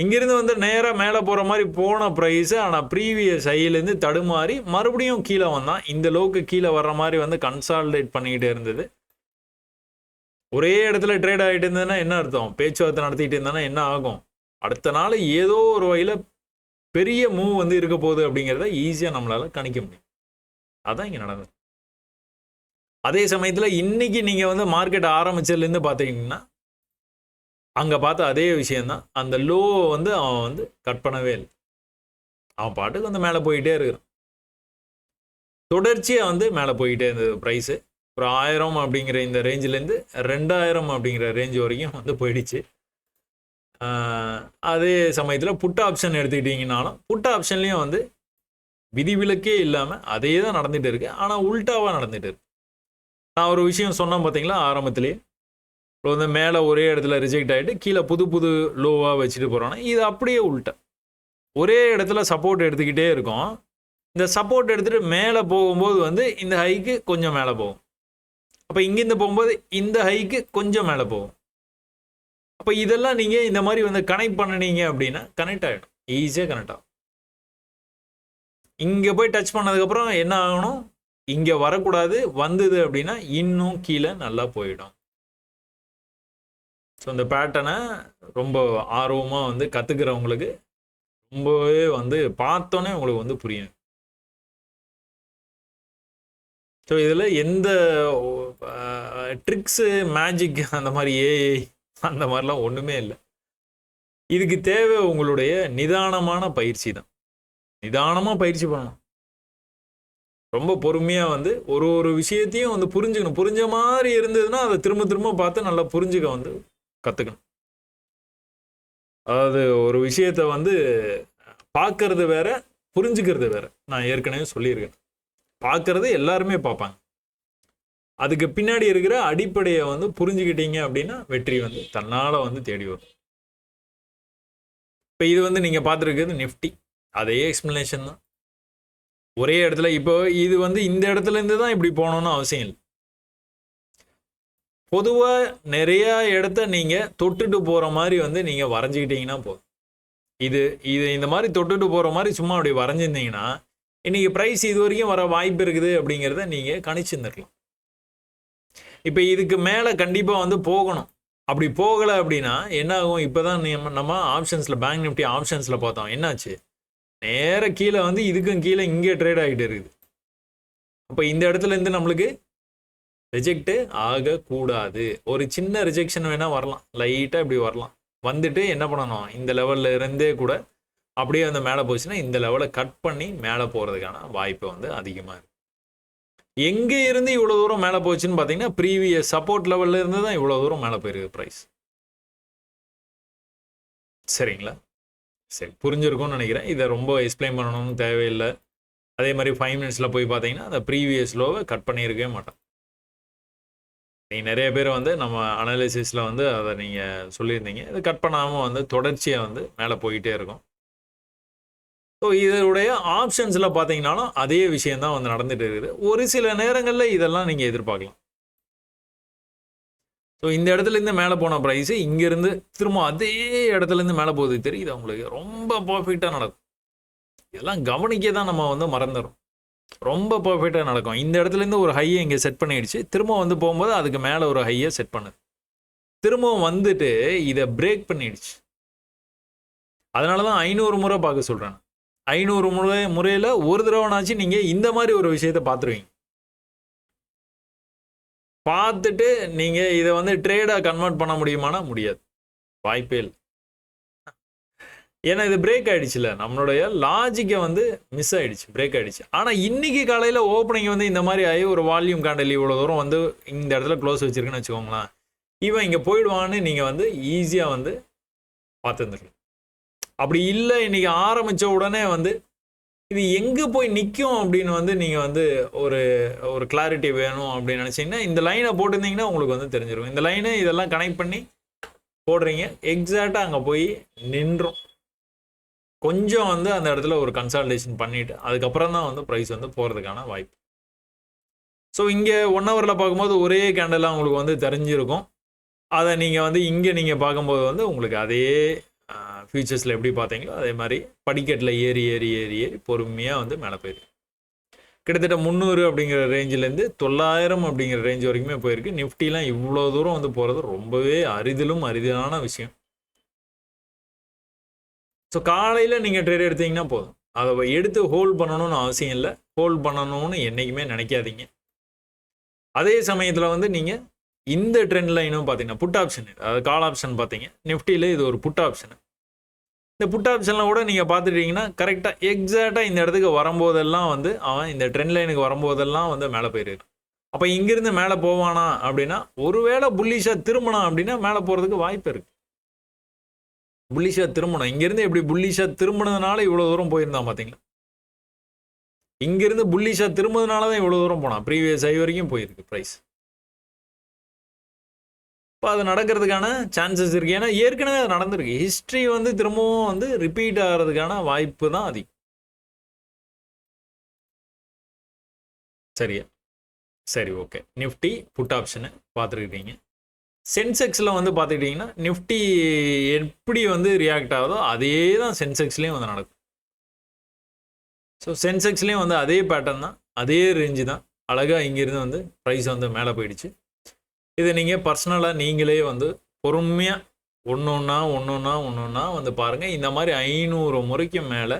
இங்கிருந்து வந்து நேராக மேலே போகிற மாதிரி போன ப்ரைஸு, ஆனால் ப்ரீவியஸ் ஹையிலேருந்து தடுமாறி மறுபடியும் கீழே வந்தான். இந்த லோவுக்கு கீழே வர்ற மாதிரி வந்து கன்சால்டேட் பண்ணிக்கிட்டே இருந்தது. ஒரே இடத்துல ட்ரேட் ஆகிட்டு இருந்ததுன்னா என்ன அர்த்தம்? பேச்சுவார்த்தை நடத்திட்டு இருந்தானா என்ன ஆகும்? அடுத்த நாள் ஏதோ ஒரு வகையில் பெரிய மூவ் வந்து இருக்க போகுது அப்படிங்கிறத ஈஸியாக நம்மளால் கணிக்க முடியும். அதான் இங்கே நடந்தது. அதே சமயத்தில் இன்னைக்கு நீங்கள் வந்து மார்க்கெட் ஆரம்பிச்சதுலேருந்து பார்த்தீங்கன்னா அங்கே பார்த்த அதே விஷயந்தான். அந்த லோவை வந்து அவன் வந்து கட் பண்ணவே இல்லை. அவன் பாட்டுக்கு வந்து மேலே போயிட்டே இருக்கிறான். தொடர்ச்சியாக வந்து மேலே போயிட்டே இருந்தது ப்ரைஸு. ஒரு 1000 அப்படிங்கிற இந்த ரேஞ்சிலேருந்து 2000 அப்படிங்கிற ரேஞ்ச் வரைக்கும் வந்து போயிடுச்சு. அதே சமயத்தில் புட் ஆப்ஷன் எடுத்துக்கிட்டிங்கனாலும் புட் ஆப்ஷன்லேயும் வந்து விதிவிலக்கே இல்லாமல் அதே தான் நடந்துகிட்டு இருக்கு. ஆனால் உல்ட்டாவாக நடந்துகிட்டு இருக்கு. நான் ஒரு விஷயம் சொன்னேன் பார்த்தீங்களா ஆரம்பத்திலேயே, இப்போ வந்து மேலே ஒரே இடத்துல ரிஜெக்ட் ஆகிட்டு கீழே புது லோவாக வச்சுட்டு போகிறோன்னா இது அப்படியே உல்ட்டா. ஒரே இடத்துல சப்போர்ட் எடுத்துக்கிட்டே இருக்கும். இந்த சப்போர்ட் எடுத்துகிட்டு மேலே போகும்போது வந்து இந்த ஹைக்கு கொஞ்சம் மேலே போகும். அப்போ இங்கேருந்து போகும்போது இந்த ஹைக்கு கொஞ்சம் மேலே போகும். அப்போ இதெல்லாம் நீங்கள் இந்த மாதிரி வந்து கனெக்ட் பண்ணினீங்க அப்படின்னா கனெக்ட் ஆகிடும், ஈஸியாக கனெக்ட் ஆகும். இங்கே போய் டச் பண்ணதுக்கப்புறம் என்ன ஆகணும்? இங்கே வரக்கூடாது, வந்தது அப்படின்னா இன்னும் கீழே நல்லா போயிடும். ஸோ இந்த பேட்டர்னை ரொம்ப ஆர்வமாக வந்து கற்றுக்கிறவங்களுக்கு ரொம்பவே வந்து பார்த்தோன்னே உங்களுக்கு வந்து புரியும். ஸோ இதில் எந்த ட்ரிக்ஸு மேஜிக் அந்த மாதிரி ஏஐ அந்த மாதிரிலாம் ஒன்றுமே இல்லை. இதுக்கு தேவை உங்களுடைய நிதானமான பயிற்சி தான். நிதானமாக பயிற்சி பண்ணணும். ரொம்ப பொறுமையாக வந்து ஒரு விஷயத்தையும் வந்து புரிஞ்சுக்கணும். புரிஞ்ச மாதிரி இருந்ததுன்னா அதை திரும்ப பார்த்து நல்லா புரிஞ்சுக்க வந்து கற்றுக்கணும். அதாவது ஒரு விஷயத்தை வந்து பார்க்கறது வேற, புரிஞ்சுக்கிறது வேற. நான் ஏற்கனவே சொல்லியிருக்கேன். பார்க்கறது எல்லாருமே பார்ப்பாங்க. அதுக்கு பின்னாடி இருக்கிற அடிப்படையை வந்து புரிஞ்சுக்கிட்டீங்க அப்படின்னா வெற்றி வந்து தன்னால் வந்து தேடி வரும். இப்போ இது வந்து நீங்கள் பார்த்துருக்கிறது நிஃப்டி, அதே எக்ஸ்பிளனேஷன் தான். ஒரே இடத்துல இப்போ இது வந்து இந்த இடத்துலேருந்து தான் இப்படி போகணுன்னு அவசியம் இல்லை. பொதுவாக நிறையா இடத்த நீங்கள் தொட்டுட்டு போகிற மாதிரி வந்து நீங்கள் வரைஞ்சிக்கிட்டீங்கன்னா போதும். இது இந்த மாதிரி தொட்டுட்டு போகிற மாதிரி சும்மா அப்படி வரைஞ்சிருந்தீங்கன்னா இன்றைக்கி ப்ரைஸ் இது வரைக்கும் வர வாய்ப்பு இருக்குது அப்படிங்கிறத நீங்கள் கணிச்சுருந்துருக்கலாம். இப்போ இதுக்கு மேலே கண்டிப்பாக வந்து போகணும். அப்படி போகலை அப்படின்னா என்ன ஆகும்? இப்போ தான் நம்ம ஆப்ஷன்ஸில் பேங்க் நிஃப்டி ஆப்ஷன்ஸில் பார்த்தோம். என்னாச்சு? நேர கீழே வந்து இதுக்கும் கீழே இங்கே ட்ரேட் ஆகிட்டு இருக்குது. அப்போ இந்த இடத்துலேருந்து நம்மளுக்கு ரிஜெக்டு ஆகக்கூடாது. ஒரு சின்ன ரிஜெக்ஷன் வேணால் வரலாம், லைட்டாக இப்படி வரலாம். வந்துட்டு என்ன பண்ணணும்? இந்த லெவலில் இருந்தே கூட அப்படியே வந்து மேலே போச்சுன்னா இந்த லெவலை கட் பண்ணி மேலே போகிறதுக்கான வாய்ப்பு வந்து அதிகமாக இருக்குது. எங்கே இருந்து இவ்வளோ தூரம் மேலே போச்சுன்னு பார்த்தீங்கன்னா ப்ரீவியஸ் சப்போர்ட் லெவலில் இருந்து தான் இவ்வளோ தூரம் மேலே போயிருக்கு ப்ரைஸ். சரிங்களா? சரி, புரிஞ்சிருக்கும்னு நினைக்கிறேன். இதை ரொம்ப எக்ஸ்பிளைன் பண்ணணும்னு தேவையில்லை. அதே மாதிரி 5 மினிட்ஸில் போய் பார்த்தீங்கன்னா அந்த ப்ரீவியஸ் லோவை கட் பண்ணியிருக்கவே மாட்டேன். நீங்கள் நிறைய பேர் வந்து நம்ம அனாலிசிஸில் வந்து அதை நீங்கள் சொல்லியிருந்தீங்க. இதை கட் பண்ணாமல் வந்து தொடர்ச்சியாக வந்து மேலே போயிட்டே இருக்கும். ஸோ இதனுடைய ஆப்ஷன்ஸில் பார்த்தீங்கன்னாலும் அதே விஷயந்தான் வந்து நடந்துகிட்டு இருக்குது. ஒரு சில நேரங்களில் இதெல்லாம் நீங்கள் எதிர்பார்க்கலாம். ஸோ இந்த இடத்துலேருந்து மேலே போன ப்ரைஸு இங்கேருந்து திரும்ப அதே இடத்துலேருந்து மேலே போகுது தெரியுது உங்களுக்கு. ரொம்ப பர்ஃபெக்டாக நடக்கும். இதெல்லாம் கவனிக்க தான் நம்ம வந்து மறந்துடும். ரொம்ப பர்ஃபெக்டாக நடக்கும். இந்த இடத்துலேருந்து ஒரு ஹையை இங்கே செட் பண்ணிடுச்சு, திரும்ப வந்து போகும்போது அதுக்கு மேலே ஒரு ஹையை செட் பண்ணுது, திரும்பவும் வந்துட்டு இதை பிரேக் பண்ணிடுச்சு. அதனால தான் 500 முறை பார்க்க சொல்கிறேன். 500 முறையில் ஒரு தடவைனாச்சும் நீங்கள் இந்த மாதிரி ஒரு விஷயத்தை பார்த்துருவீங்க. பார்த்துட்டு நீங்கள் இதை வந்து ட்ரேடாக கன்வெர்ட் பண்ண முடியுமானா முடியாது, வாய்ப்பே இல்லை. ஏன்னா இது பிரேக் ஆகிடுச்சுல, நம்மளுடைய லாஜிக்கை வந்து மிஸ் ஆகிடுச்சு, பிரேக் ஆகிடுச்சு. ஆனால் இன்றைக்கி காலையில் ஓப்பனிங் வந்து இந்த மாதிரி ஆகி ஒரு வால்யூம் கேண்டல் இவ்வளோ தூரம் வந்து இந்த இடத்துல க்ளோஸ் வச்சுருக்குன்னு வச்சுக்கோங்களேன், இவன் இங்கே போயிடுவான்னு நீங்கள் வந்து ஈஸியாக வந்து பார்த்துருந்துருக்கலாம். அப்படி இல்லை, இன்றைக்கி ஆரம்பித்த உடனே வந்து இது எங்கே போய் நிற்கும் அப்படின்னு வந்து நீங்கள் வந்து ஒரு ஒரு கிளாரிட்டி வேணும் அப்படின்னு நினச்சிங்கன்னா இந்த லைனை போட்டிருந்தீங்கன்னா உங்களுக்கு வந்து தெரிஞ்சிடும். இந்த லைனை இதெல்லாம் கனெக்ட் பண்ணி போடுறீங்க, எக்ஸாக்டாக அங்கே போய் நின்றும். கொஞ்சம் வந்து அந்த இடத்துல ஒரு கன்சால்டேஷன் பண்ணிவிட்டு அதுக்கப்புறம் தான் வந்து ப்ரைஸ் வந்து போகிறதுக்கான வாய்ப்பு. ஸோ இங்கே 1 ஹவரில் பார்க்கும்போது ஒரே கேண்டலாக உங்களுக்கு வந்து தெரிஞ்சிருக்கும். அதை நீங்கள் வந்து இங்கே நீங்கள் பார்க்கும்போது வந்து உங்களுக்கு அதே ஃபியூச்சர்ஸில் எப்படி பார்த்தீங்களோ அதே மாதிரி படிக்கட்டில் ஏறி ஏறி ஏறி ஏறி பொறுமையாக வந்து மேலே போயிருக்கு. கிட்டத்தட்ட 300 அப்படிங்கிற ரேஞ்சிலேருந்து 900 அப்படிங்கிற ரேஞ்ச் வரைக்குமே போயிருக்கு. நிஃப்டிலாம் இவ்வளோ தூரம் வந்து போகிறது ரொம்பவே அரிதிலும் அரிதான விஷயம். ஸோ காலையில் நீங்கள் ட்ரேட் எடுத்தீங்கன்னா போதும், அதை எடுத்து ஹோல்ட் பண்ணணும்னு அவசியம் இல்லை. ஹோல்ட் பண்ணணும்னு என்றைக்குமே நினைக்காதீங்க. அதே சமயத்தில் வந்து நீங்கள் இந்த ட்ரெண்ட் லைனும் பார்த்தீங்கன்னா புட் ஆப்ஷன், அதாவது கால் ஆப்ஷன் பார்த்தீங்க நிஃப்டியில், இது ஒரு புட் ஆப்ஷனு. இந்த புட் ஆப்ஷனில் கூட நீங்கள் பார்த்துட்டிங்கன்னா கரெக்டாக எக்ஸாக்டாக இந்த இடத்துக்கு வரும்போதெல்லாம் வந்து அவன் இந்த ட்ரெண்ட் லைனுக்கு வரும்போதெல்லாம் வந்து மேலே போயிருக்கு. அப்போ இங்கிருந்து மேலே போவானா அப்படின்னா, ஒருவேளை புல்லிஷாக திரும்பினான் அப்படின்னா மேலே போகிறதுக்கு வாய்ப்பு இருக்குது. புல்லிஷாக திரும்பணும், இங்கேருந்து எப்படி புல்லிஷாக திரும்பினதுனால இவ்வளோ தூரம் போயிருந்தான் பார்த்தீங்களா? இங்கேருந்து புல்லிஷாக திரும்பினதுனால தான் இவ்வளோ தூரம் போனான், ப்ரீவியஸ் ஹை வரைக்கும் போயிருக்கு ப்ரைஸ். இப்போ அது நடக்கிறதுக்கான சான்சஸ் இருக்குது. ஏன்னா ஏற்கனவே அது நடந்திருக்கு. ஹிஸ்ட்ரி வந்து திரும்பவும் வந்து ரிப்பீட் ஆகிறதுக்கான வாய்ப்பு தான் அதிகம். சரியா? சரி, ஓகே. நிஃப்டி புட் ஆப்ஷனு பார்த்துருக்கீங்க. சென்செக்ஸில் வந்து பார்த்துக்கிட்டிங்கன்னா நிஃப்டி எப்படி வந்து ரியாக்ட் ஆகுதோ அதே தான் சென்செக்ஸ்லேயும் வந்து நடக்கும். ஸோ சென்செக்ஸ்லேயும் வந்து அதே பேட்டர்ன் தான், அதே ரேஞ்சு தான். அழகாக இங்கேருந்து வந்து ப்ரைஸ் வந்து மேலே போயிடுச்சு. இதை நீங்கள் பர்சனலாக நீங்களே வந்து பொறுமையாக ஒன்று வந்து பாருங்கள். இந்த மாதிரி 500 முறைக்கு மேலே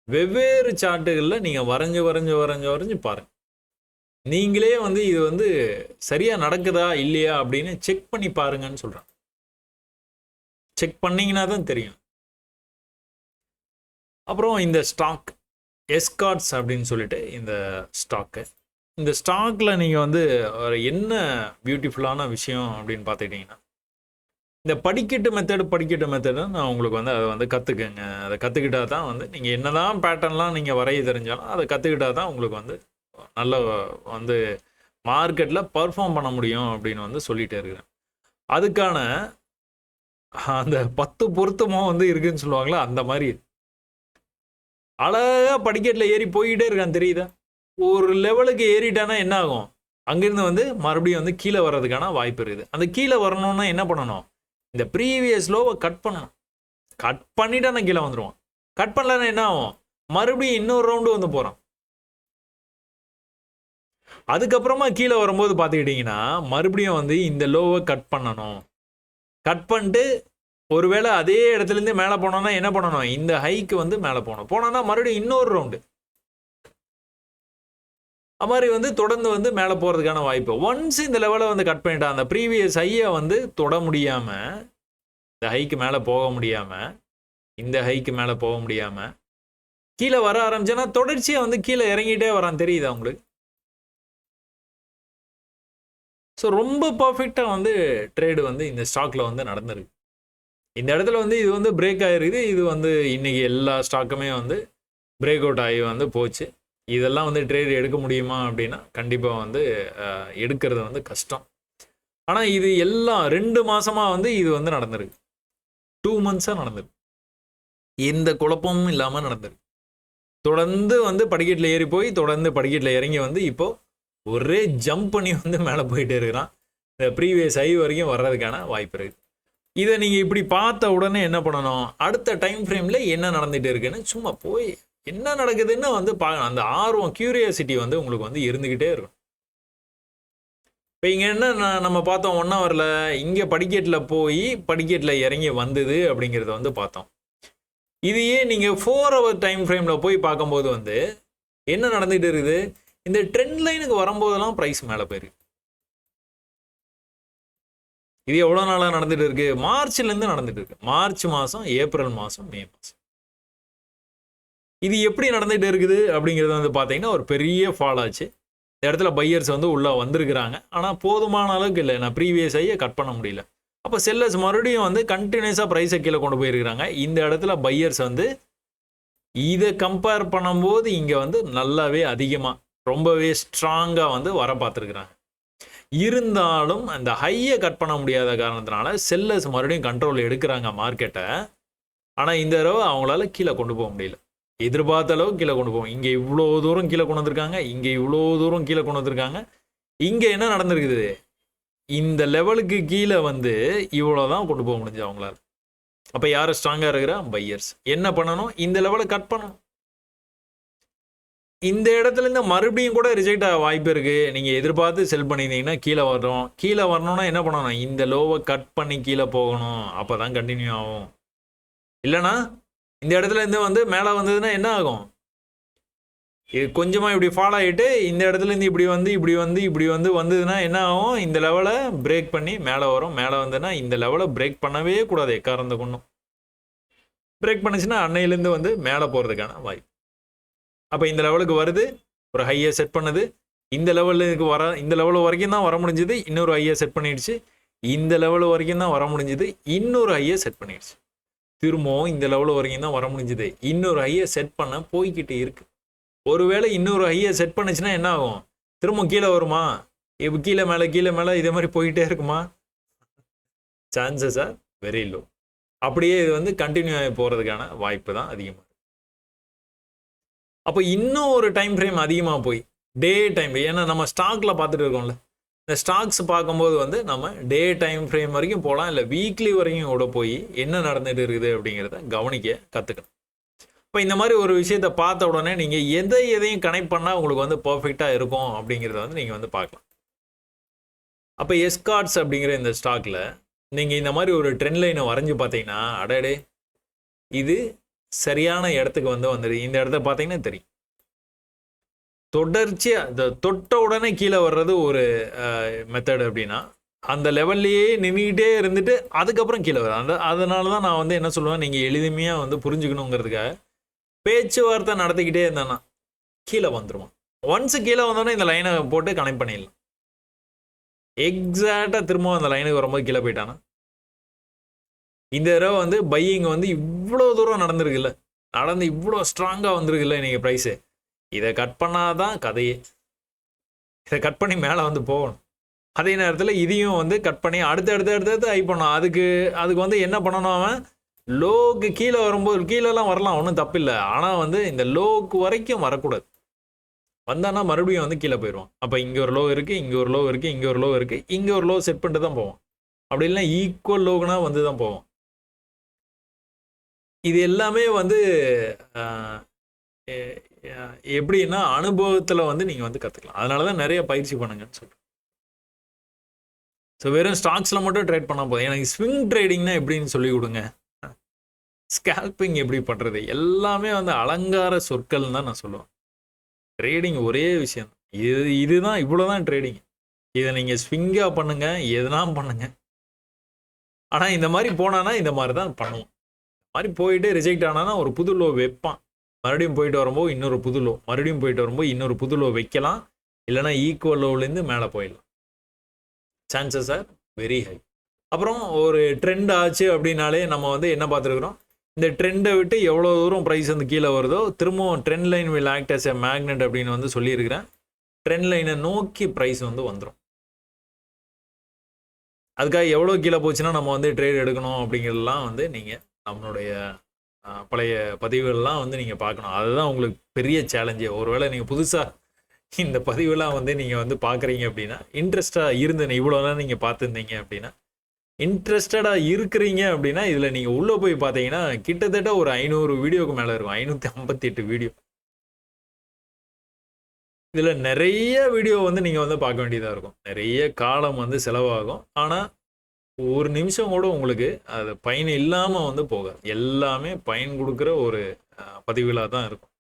வெவ்வேறு சார்ட்டுகளில் நீங்கள் வரைஞ்சி பாருங்கள். நீங்களே வந்து இது வந்து சரியாக நடக்குதா இல்லையா அப்படின்னு செக் பண்ணி பாருங்கன்னு சொல்கிறேன். செக் பண்ணிங்கன்னா தான் தெரியும். அப்புறம் இந்த ஸ்டாக் எஸ்கார்ட்ஸ் அப்படின்னு சொல்லிட்டு இந்த ஸ்டாக்கில் நீங்கள் வந்து என்ன பியூட்டிஃபுல்லான விஷயம் அப்படின்னு பார்த்துக்கிட்டிங்கன்னா, இந்த படிக்கட்டு மெத்தடு நான் உங்களுக்கு வந்து அதை வந்து கற்றுக்குங்க. அதை கற்றுக்கிட்டா தான் வந்து நீங்கள் என்ன தான் பேட்டர்ன்லாம் நீங்கள் வரைய தெரிஞ்சாலும் அதை கற்றுக்கிட்டா தான் உங்களுக்கு வந்து நல்ல வந்து மார்க்கெட்டில் பர்ஃபார்ம் பண்ண முடியும் அப்படின்னு வந்து சொல்லிகிட்டே இருக்கிறேன். அதுக்கான அந்த 10 பொருத்தமும் வந்து இருக்குதுன்னு சொல்லுவாங்களா, அந்த மாதிரி அழகாக படிக்கட்டில் ஏறி போய்கிட்டே இருக்கான், தெரியுதா? ஒரு லெவலுக்கு ஏறிட்டானா என்ன ஆகும், அங்கேருந்து வந்து மறுபடியும் வந்து கீழே வர்றதுக்கான வாய்ப்பு இருக்குது. அந்த கீழே வரணும்னா என்ன பண்ணணும், இந்த ப்ரீவியஸ் லோவை கட் பண்ணணும். கட் பண்ணிட்டானா கீழே வந்துடுவான். கட் பண்ணலன்னா என்ன ஆகும், மறுபடியும் இன்னொரு ரவுண்டு வந்து போகிறான். அதுக்கப்புறமா கீழே வரும்போது பார்த்துக்கிட்டிங்கன்னா மறுபடியும் வந்து இந்த லோவை கட் பண்ணணும். கட் பண்ணிட்டு ஒருவேளை அதே இடத்துலேருந்து மேலே போனோம்னா என்ன பண்ணணும், இந்த ஹைக்கு வந்து மேலே போனோம்னா மறுபடியும் இன்னொரு ரவுண்டு அது மாதிரி வந்து தொடர்ந்து வந்து மேலே போகிறதுக்கான வாய்ப்பு. ஒன்ஸ் இந்த லெவலை வந்து கட் பண்ணிட்டா அந்த ப்ரீவியஸ் ஹையை வந்து தொட முடியாமல், இந்த ஹைக்கு மேலே போக முடியாமல், இந்த ஹைக்கு மேலே போக முடியாமல் கீழே வர ஆரம்பிச்சேன்னா தொடர்ச்சியாக வந்து கீழே இறங்கிட்டே வரான், தெரியுதா உங்களுக்கு? ஸோ ரொம்ப பர்ஃபெக்டாக வந்து ட்ரேடு வந்து இந்த ஸ்டாக்கில் வந்து நடந்திருக்கு. இந்த இடத்துல வந்து இது வந்து பிரேக் ஆகிருக்குது. இது வந்து இன்றைக்கி எல்லா ஸ்டாக்குமே வந்து பிரேக் அவுட் ஆகி வந்து போச்சு. இதெல்லாம் வந்து ட்ரேட் எடுக்க முடியுமா அப்படின்னா கண்டிப்பாக வந்து எடுக்கிறது வந்து கஷ்டம். ஆனால் இது எல்லாம் 2 மாதமாக வந்து இது வந்து நடந்திருக்கு. 2 மந்த்ஸாக நடந்திருக்கு. எந்த குழப்பமும் இல்லாமல் நடந்திருக்கு. தொடர்ந்து வந்து படிக்கட்டில் ஏறி போய் தொடர்ந்து படிக்கட்டில் இறங்கி வந்து இப்போது ஒரே ஜம்ப் பண்ணி வந்து மேலே போயிட்டே இருக்கிறான். இந்த ப்ரீவியஸ் ஹை வரைக்கும் வர்றதுக்கான வாய்ப்பு இருக்குது. இதை நீங்கள் இப்படி பார்த்த உடனே என்ன பண்ணணும், அடுத்த டைம் ஃப்ரேமில் என்ன நடந்துகிட்டு இருக்குன்னு சும்மா போய் என்ன நடக்குதுன்னு வந்து பார்க்கணும். அந்த ஆர்வம், கியூரியாசிட்டி வந்து உங்களுக்கு வந்து இருந்துக்கிட்டே இருக்கும். இப்போ இங்கே என்ன நம்ம பார்த்தோம், 1 ஹவரில் இங்கே படிக்கட்டில் போய் படிக்கட்டில் இறங்கி வந்தது அப்படிங்கிறத வந்து பார்த்தோம். இதையே நீங்கள் 4 ஹவர் டைம் ஃப்ரேமில் போய் பார்க்கும்போது வந்து என்ன நடந்துகிட்டு இருக்குது, இந்த ட்ரெண்ட் லைனுக்கு வரும்போதெல்லாம் ப்ரைஸ் மேலே போயிருக்கு. இது எவ்வளோ நாளாக நடந்துட்டு இருக்கு? மார்ச்லேருந்து நடந்துட்டு இருக்கு. மார்ச் மாதம், ஏப்ரல் மாதம், மே மாதம். இது எப்படி நடந்துட்டு இருக்குது அப்படிங்கிறது வந்து பார்த்தீங்கன்னா ஒரு பெரிய ஃபால் ஆச்சு. இந்த இடத்துல பையர்ஸ் வந்து உள்ளே வந்திருக்கிறாங்க. ஆனால் போதுமான அளவுக்கு இல்லை. நான் ப்ரீவியஸ் ஐயை கட் பண்ண முடியல. அப்போ செல்லர்ஸ் மறுபடியும் வந்து கண்டினியூஸாக ப்ரைஸை கீழே கொண்டு போயிருக்கிறாங்க. இந்த இடத்துல பையர்ஸ் வந்து இதை கம்பேர் பண்ணும்போது இங்கே வந்து நல்லாவே அதிகமாக ரொம்பவே ஸ்ட்ராங்காக வந்து வர பார்த்துருக்குறாங்க. இருந்தாலும் அந்த ஹையை கட் பண்ண முடியாத காரணத்தினால செல்லர்ஸ் மறுபடியும் கண்ட்ரோல் எடுக்கிறாங்க மார்க்கெட்டை. ஆனால் இந்த தடவை அவங்களால கீழே கொண்டு போக முடியல. எதிர்பார்த்த அளவு கீழே கொண்டு போவோம். இங்கே இவ்வளோ தூரம் கீழே கொண்டு வந்திருக்காங்க, இங்கே இவ்வளோ தூரம் கீழே கொண்டு வந்திருக்காங்க. இங்கே என்ன நடந்திருக்குது? இந்த லெவலுக்கு கீழே வந்து இவ்வளோ தான் கொண்டு போக முடிஞ்சு அவங்களால. அப்போ யார் ஸ்ட்ராங்காக இருக்கிறா? பையர்ஸ். என்ன பண்ணணும்? இந்த லெவலை கட் பண்ணணும். இந்த இடத்துல இருந்து மறுபடியும் கூட ரிஜெக்ட் ஆக வாய்ப்பு இருக்குது. நீங்கள் எதிர்பார்த்து செல் பண்ணியிருந்தீங்கன்னா கீழே வரும். கீழே வரணும்னா என்ன பண்ணணும்? இந்த லோவை கட் பண்ணி கீழே போகணும். அப்போ தான் கண்டினியூ ஆகும். இல்லைனா இந்த இடத்துல இருந்து வந்து மேலே வந்ததுன்னா என்ன ஆகும்? இது கொஞ்சமாக இப்படி ஃபாலோ ஆகிட்டு இந்த இடத்துல இருந்து இப்படி வந்து வந்ததுன்னா என்ன ஆகும்? இந்த லெவலை பிரேக் பண்ணி மேலே வரும். மேலே வந்ததுன்னா இந்த லெவலை பிரேக் பண்ணவே கூடாது. எக்காரந்த கொண்டும் பிரேக் பண்ணிச்சுன்னா அன்னையிலேருந்து வந்து மேலே போகிறதுக்கான வாய்ப்பு. அப்போ இந்த லெவலுக்கு வருது, ஒரு ஹையை செட் பண்ணுது. இந்த லெவலுக்கு இந்த லெவல் வரைக்கும் தான் வர முடிஞ்சுது. இன்னொரு ஹையை செட் பண்ணிடுச்சு. இந்த லெவல் வரைக்கும் தான் வர முடிஞ்சுது. இன்னொரு ஹையை செட் பண்ணிடுச்சு. திரும்பவும் இந்த லெவல் வரைக்கும் தான் வர முடிஞ்சுது. இன்னொரு ஹையை செட் பண்ண போய்கிட்டே இருக்கு. ஒருவேளை இன்னொரு ஹையை செட் பண்ணுச்சுன்னா என்ன ஆகும்? திரும்ப கீழே வருமா? இப்போ கீழே மேலே இதே மாதிரி போயிட்டே இருக்குமா? Chances are very low. அப்படியே இது வந்து கண்டினியூ ஆகி போகிறதுக்கான வாய்ப்பு தான் அதிகமாக. அப்போ இன்னும் ஒரு டைம் ஃப்ரேம் அதிகமாக போய் டே டைம், ஏன்னா நம்ம ஸ்டாக்ல பார்த்துட்டு இருக்கோம்ல, இந்த ஸ்டாக்ஸ் பார்க்கும்போது வந்து நம்ம டே டைம் ஃப்ரேம் வரைக்கும் போகலாம், இல்லை வீக்லி வரைக்கும் கூட போய் என்ன நடந்துட்டு இருக்குது அப்படிங்கிறத கவனிக்க கற்றுக்கணும். இப்போ இந்த மாதிரி ஒரு விஷயத்தை பார்த்த உடனே நீங்கள் எதையும் கனெக்ட் பண்ணால் உங்களுக்கு வந்து பர்ஃபெக்டாக இருக்கும் அப்படிங்கிறத வந்து நீங்கள் வந்து பார்க்கலாம். அப்போ எஸ்கார்ட்ஸ் அப்படிங்கிற இந்த ஸ்டாக்ல நீங்கள் இந்த மாதிரி ஒரு ட்ரெண்ட் லைனை வரைஞ்சி பார்த்தீங்கன்னா, அடடே இது சரியான இடத்துக்கு வந்து வந்துடு. இந்த இடத்த பார்த்தீங்கன்னா தெரியும், தொடர்ச்சியாக இந்த தொட்ட உடனே கீழே வர்றது ஒரு மெத்தட். அப்படின்னா அந்த லெவல்லையே நின்றுக்கிட்டே இருந்துட்டு அதுக்கப்புறம் கீழே வரும். அதனால தான் நான் வந்து என்ன சொல்லுவேன், நீங்கள் எளிமையாக வந்து புரிஞ்சுக்கணுங்கிறதுக்காக பேச்சுவார்த்தை நடத்திக்கிட்டே இருந்தேன்னா கீழே வந்துடுவோம். ஒன்ஸு கீழே வந்தோடனே இந்த லைனை போட்டு கனெக்ட் பண்ணிடலாம். எக்ஸாக்டாக திரும்ப அந்த லைனுக்கு வரும்போது கீழே போயிட்டானா, இந்த தடவை வந்து பையிங் வந்து இவ்வளோ தூரம் நடந்திருக்குல்ல, நடந்து இவ்வளோ ஸ்ட்ராங்காக வந்திருக்குல்ல நீங்கள் ப்ரைஸு, இதை கட் பண்ணாதான் கதையே. இதை கட் பண்ணி மேலே வந்து போகணும். அதே நேரத்தில் இதையும் வந்து கட் பண்ணி அடுத்து ஹை பண்ணணும். அதுக்கு வந்து என்ன பண்ணணும், அவன் லோக்கு கீழே வரும்போது கீழெல்லாம் வரலாம், ஒன்றும் தப்பில்லை. ஆனால் வந்து இந்த லோக்கு வரைக்கும் வரக்கூடாது. வந்தானா மறுபடியும் வந்து கீழே போயிடுவான். அப்போ இங்கே ஒரு லோ இருக்குது, இங்கே ஒரு லோ இருக்குது, இங்கே ஒரு லோ இருக்குது, இங்கே ஒரு லோ செட் பண்ணிட்டு தான் போவோம். அப்படி இல்லைன்னா ஈக்குவல் லோக்குனா வந்து தான் போவோம். இது எல்லாமே வந்து எப்படின்னா அனுபவத்தில் வந்து நீங்கள் வந்து கற்றுக்கலாம். அதனால தான் நிறைய பயிற்சி பண்ணுங்கன்னு சொல்கிறேன். ஸோ வெறும் ஸ்டாக்ஸில் மட்டும் ட்ரேட் பண்ணால் போதும். எனக்கு ஸ்விங் ட்ரேடிங்னா எப்படின்னு சொல்லி கொடுங்க, ஸ்கேல்பிங் எப்படி பண்ணுறது, எல்லாமே வந்து அலங்கார சொற்கள் தான் நான் சொல்லுவேன். ட்ரேடிங் ஒரே விஷயம், இதுதான் இவ்வளோதான் ட்ரேடிங். இதை நீங்கள் ஸ்விங்காக பண்ணுங்கள், எதுனா பண்ணுங்கள். ஆனால் இந்த மாதிரி போனான்னா இந்த மாதிரி தான் பண்ணுவோம். இந்த மாதிரி போயிட்டு ரிஜெக்ட் ஆனானா ஒரு புது லோ வைப்பான், மறுபடியும் போயிட்டு வரும்போது இன்னொரு புது லோ, மறுபடியும் போயிட்டு வரும்போது இன்னொரு புது லோ வைக்கலாம். இல்லைனா ஈக்குவல் லோவிலேருந்து மேலே போயிடலாம். Chances are very high. அப்புறம் ஒரு ட்ரெண்ட் ஆச்சு அப்படின்னாலே நம்ம வந்து என்ன பார்த்துருக்குறோம், இந்த ட்ரெண்டை விட்டு எவ்வளோ தூரம் ப்ரைஸ் வந்து கீழே வருதோ திரும்பவும் trend line will act as a magnet அப்படின்னு வந்து சொல்லியிருக்கிறேன். ட்ரெண்ட் லைனை நோக்கி ப்ரைஸ் வந்து வந்துடும். அதுக்காக எவ்வளோ கீழே போச்சுன்னா நம்ம வந்து ட்ரேட் எடுக்கணும் அப்படிங்கிறதெல்லாம் வந்து நீங்கள் நம்மளுடைய பழைய பதிவுகள்லாம் வந்து நீங்கள் பார்க்கணும். அதுதான் உங்களுக்கு பெரிய சேலஞ்சே. ஒருவேளை நீங்கள் புதுசாக இந்த பதிவுலாம் வந்து நீங்கள் வந்து பார்க்குறீங்க அப்படின்னா, இன்ட்ரெஸ்டாக இருந்து இவ்வளோ நேரம் நீங்கள் பார்த்துருந்தீங்க அப்படின்னா, இன்ட்ரெஸ்டடாக இருக்கிறீங்க அப்படின்னா, இதில் நீங்கள் உள்ளே போய் பார்த்தீங்கன்னா கிட்டத்தட்ட ஒரு 500 வீடியோக்கு மேலே இருக்கும். 558 வீடியோ. இதில் நிறைய வீடியோ வந்து நீங்கள் வந்து பார்க்க வேண்டியதாக இருக்கும். நிறைய காலம் வந்து செலவாகும். ஆனால் ஒரு நிமிஷம் கூட உங்களுக்கு அது பயன் இல்லாமல் வந்து போகாது. எல்லாமே பயன் கொடுக்குற ஒரு பதிவுகளாக தான் இருக்கும்.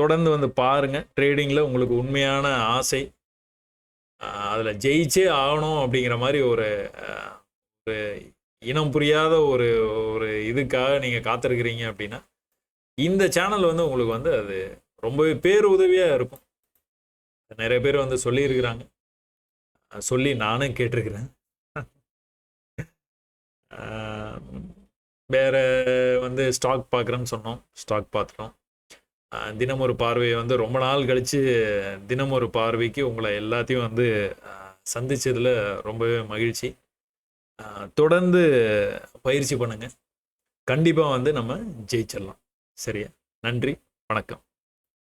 தொடர்ந்து வந்து பாருங்கள். ட்ரேடிங்கில் உங்களுக்கு உண்மையான ஆசை அதில் ஜெயிச்சே ஆகணும் அப்படிங்கிற மாதிரி ஒரு ஒரு இனம் புரியாத ஒரு ஒரு இதுக்காக நீங்கள் காத்திருக்கிறீங்க அப்படின்னா இந்த சேனல் வந்து உங்களுக்கு வந்து அது ரொம்பவே பேருதவியாக இருக்கும். நிறைய பேர் வந்து சொல்லியிருக்கிறாங்க, சொல்லி நானும் கேட்டிருக்கிறேன். வேற வந்து ஸ்டாக் பார்க்குறேன்னு சொன்னோம், ஸ்டாக் பார்த்துட்டோம். தினம் ஒரு பார்வையை வந்து ரொம்ப நாள் கழித்து தினம் ஒரு பார்வைக்கு உங்களை எல்லாத்தையும் வந்து சந்திச்சதில் ரொம்பவே மகிழ்ச்சி. தொடர்ந்து பயிற்சி பண்ணுங்க, கண்டிப்பாக வந்து நம்ம ஜெயிச்சிடலாம். சரியா? நன்றி, வணக்கம்.